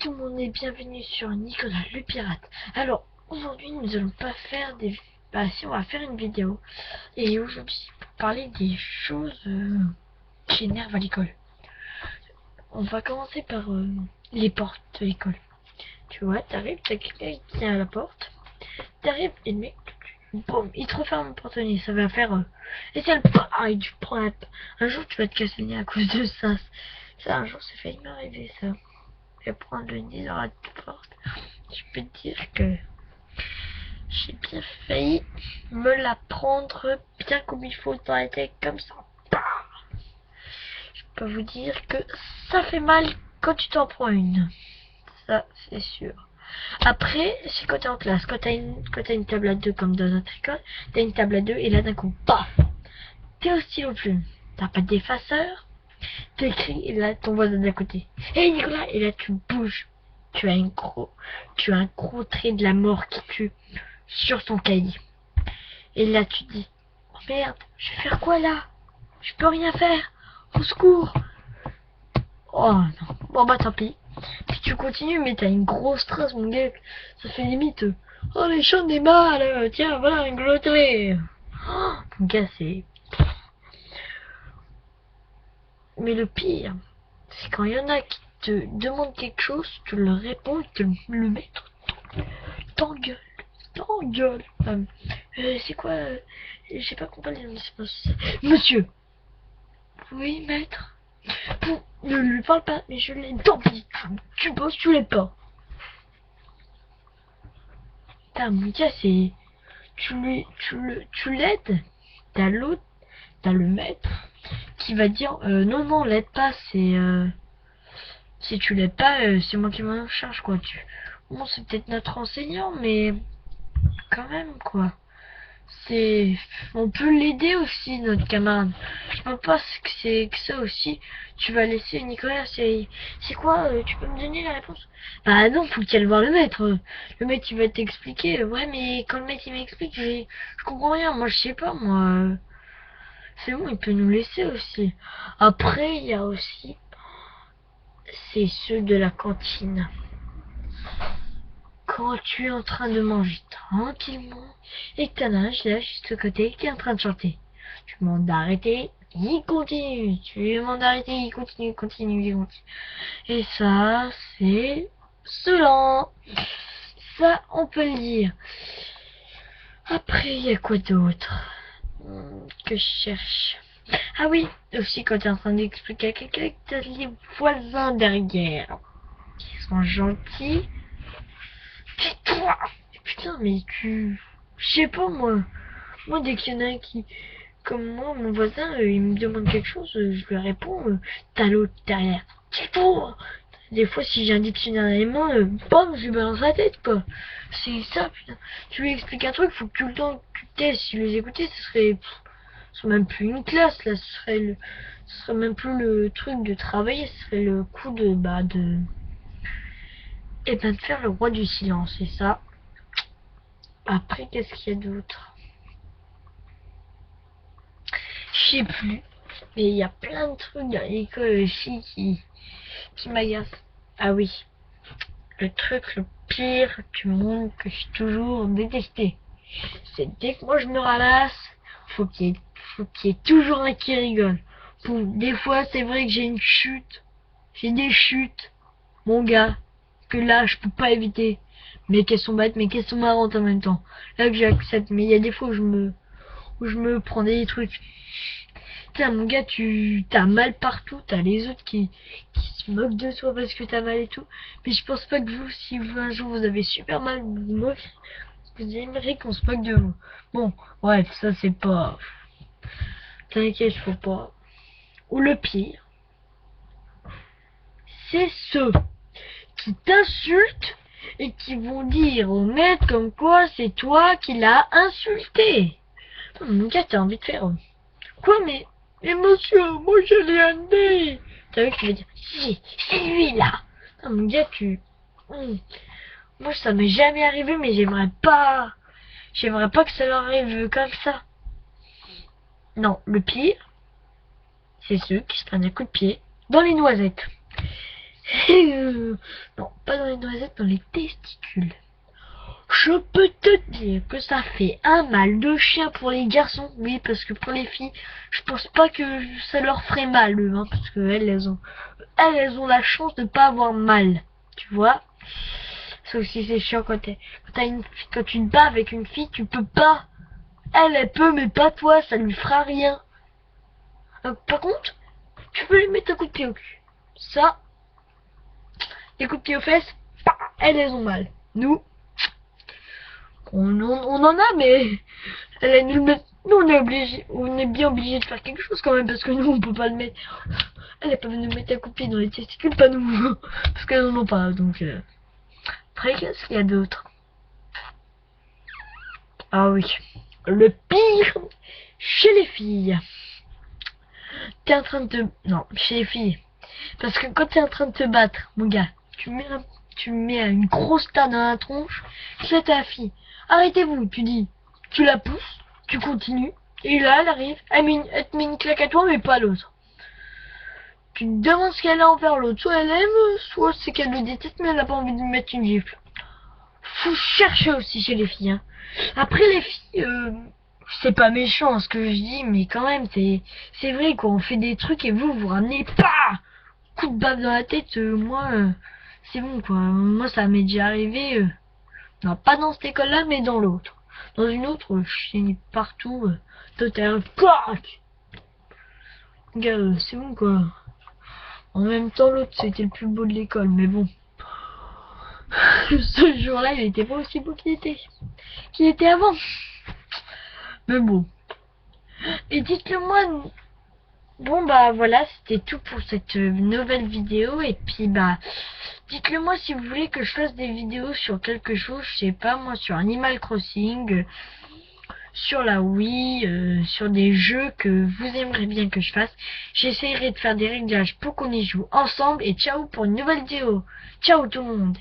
Tout le monde est bienvenu sur Nicolas le pirate. Alors aujourd'hui nous allons pas faire des... Bah si, on va faire une vidéo. Et aujourd'hui pour parler des choses qui énervent à l'école. On va commencer par les portes de l'école. Tu vois, t'arrives, t'as quelqu'un qui est à la porte. T'arrives et le mec, boum, il te referme le porte-nez. Ça va faire... et c'est le... Ah, et tu prends la... Un jour tu vas te casser le nez à cause de ça. Ça un jour c'est failli m'arriver ça. Et prendre le nez dans la porte. Je peux te dire que j'ai bien failli me la prendre bien comme il faut dans la tête, comme ça. Je peux vous dire que ça fait mal quand tu t'en prends une. Ça, c'est sûr. Après, c'est quand t'es en classe. Quand t'as une table à deux comme dans notre école, t'as une table à deux et là d'un coup, paf, t'es au stylo plume. T'as pas d'effaceur. T'écris et là ton voisin d'à côté. Hé Nicolas, et là tu bouges. Tu as un gros trait de la mort qui tue sur ton cahier. Et là tu dis, oh merde, je vais faire quoi là? Je peux rien faire. Au secours. Oh non. Bon bah tant pis. Puis tu continues mais t'as une grosse trace mon gars. Ça fait limite. Oh les champs des mâles. Tiens voilà un gros trait. Oh, mon gars c'est... Mais le pire, c'est quand il y en a qui te demandent quelque chose, tu leur réponds, tu le maître, t'engueules. C'est quoi j'ai pas compris les noms. Monsieur. Oui, maître. Ne lui parle pas, mais je l'ai. Tant pis, tu bosses, tu l'aides pas. Putain, mon gars, c'est... Tu l'aides. T'as l'autre, t'as le maître qui va dire non, non, l'aide pas, c'est... Si tu l'aides pas, c'est moi qui m'en charge, quoi. Bon, c'est peut-être notre enseignant, mais quand même, quoi. C'est... On peut l'aider aussi, notre camarade. Je pense pas que c'est que ça aussi. Tu vas laisser Nicolas, c'est quoi tu peux me donner la réponse? Bah non, faut qu'il aille voir le maître. Le maître, il va t'expliquer. Ouais, mais quand le maître, il m'explique, je comprends rien. Moi, je sais pas, moi. C'est bon, il peut nous laisser aussi. Après, il y a aussi... C'est ceux de la cantine. Quand tu es en train de manger tranquillement et que t'en as un là juste à côté qui est en train de chanter. Tu demandes d'arrêter, il continue. Tu lui demandes d'arrêter, il continue, il continue, il continue. Et ça, c'est saoulant. Ça, on peut le dire. Après, il y a quoi d'autre que je cherche? Ah oui, aussi quand tu es en train d'expliquer à quelqu'un que t'as les voisins derrière. Qui sont gentils. Tais-toi! Putain, mais tu... Je sais pas, moi. Moi, dès qu'il y en a un qui... Comme moi, mon voisin, il me demande quelque chose, je lui réponds, t'as l'autre derrière. Tais-toi! Des fois, si j'ai un dictionnaire dans les mains, bam, je lui balance la tête, quoi. C'est ça, putain. Tu lui expliques un truc, faut que tout le temps tu te testes. Si les écoutais, ce serait même plus une classe, là. Ce serait même plus le truc de travailler, ce serait le coup de, et ben de faire le roi du silence, et ça. Après, qu'est-ce qu'il y a d'autre? Je sais plus. Mais il y a plein de trucs dans l'école aussi qui m'agacent. Ah oui, le truc le pire du monde que j'ai toujours détesté. C'est dès que moi je me ramasse, faut qu'il y ait toujours un qui rigole. Des fois, c'est vrai que j'ai une chute. J'ai des chutes, mon gars, que là, je peux pas éviter. Mais qu'elles sont bêtes, mais qu'elles sont marrantes en même temps. Là que j'accepte. Mais il y a des fois où je me prends des trucs. Putain, mon gars, t'as mal partout, t'as les autres qui se moquent de toi parce que t'as mal et tout. Mais je pense pas que vous, si vous, un jour vous avez super mal, vous aimeriez qu'on se moque de vous. Bon, bref, ça c'est pas... T'inquiète, faut pas... Ou le pire, c'est ceux qui t'insultent et qui vont dire au maître comme quoi c'est toi qui l'as insulté. Mon gars, t'as envie de faire... Quoi, mais monsieur, moi je l'ai amené. T'as vu que tu vas dire, si, c'est lui là. Non, mon gars, moi ça m'est jamais arrivé, mais j'aimerais pas que ça leur arrive comme ça. Non, le pire, c'est ceux qui se prennent un coup de pied dans les noisettes. Non, pas dans les noisettes, dans les testicules. Je peux te dire que ça fait un mal de chien pour les garçons. Oui, parce que pour les filles, je pense pas que ça leur ferait mal, eux, hein, parce que elles ont la chance de pas avoir mal. Tu vois? Sauf si c'est chiant quand tu te bats avec une fille, tu peux pas. Elle peut, mais pas toi, ça lui fera rien. Par contre, tu peux lui mettre un coup de pied au cul. Ça, les coups de pied aux fesses, elles ont mal. Nous, on en a, mais nous on est bien obligé de faire quelque chose quand même, parce que nous on peut pas le mettre. Elle peut nous mettre un coup de pied dans les testicules, pas nous, parce qu'elles en ont pas. Donc, après, qu'est-ce qu'il y a d'autre? Ah oui, le pire chez les filles. T'es en train de te... Non, chez les filles. Parce que quand t'es en train de te battre, mon gars, tu mets une grosse tasse dans la tronche, c'est ta fille. Arrêtez-vous, tu dis. Tu la pousses, tu continues, et là, elle arrive, elle te met une claque à toi, mais pas à l'autre. Tu te demandes ce qu'elle a envers l'autre. Soit elle aime, soit c'est qu'elle le déteste, mais elle n'a pas envie de mettre une gifle. Faut chercher aussi chez les filles, hein. Après, les filles, c'est pas méchant ce que je dis, mais quand même, c'est vrai, quoi. On fait des trucs et vous ramenez pas coup de baffe dans la tête. Moi, c'est bon, quoi. Moi, ça m'est déjà arrivé. Non, pas dans cette école-là, mais dans l'autre. Dans une autre, je suis partout. Total, clac. Gars, c'est bon, quoi. En même temps, l'autre, c'était le plus beau de l'école, mais bon. Ce jour-là, il était pas aussi beau qu'il était avant. Mais bon. Et dites-le moi. Bon bah voilà, c'était tout pour cette nouvelle vidéo. Et puis bah, dites-le moi si vous voulez que je fasse des vidéos sur quelque chose, je sais pas moi, sur Animal Crossing, sur la Wii, sur des jeux que vous aimeriez bien que je fasse. J'essaierai de faire des réglages pour qu'on y joue ensemble. Et ciao pour une nouvelle vidéo. Ciao tout le monde.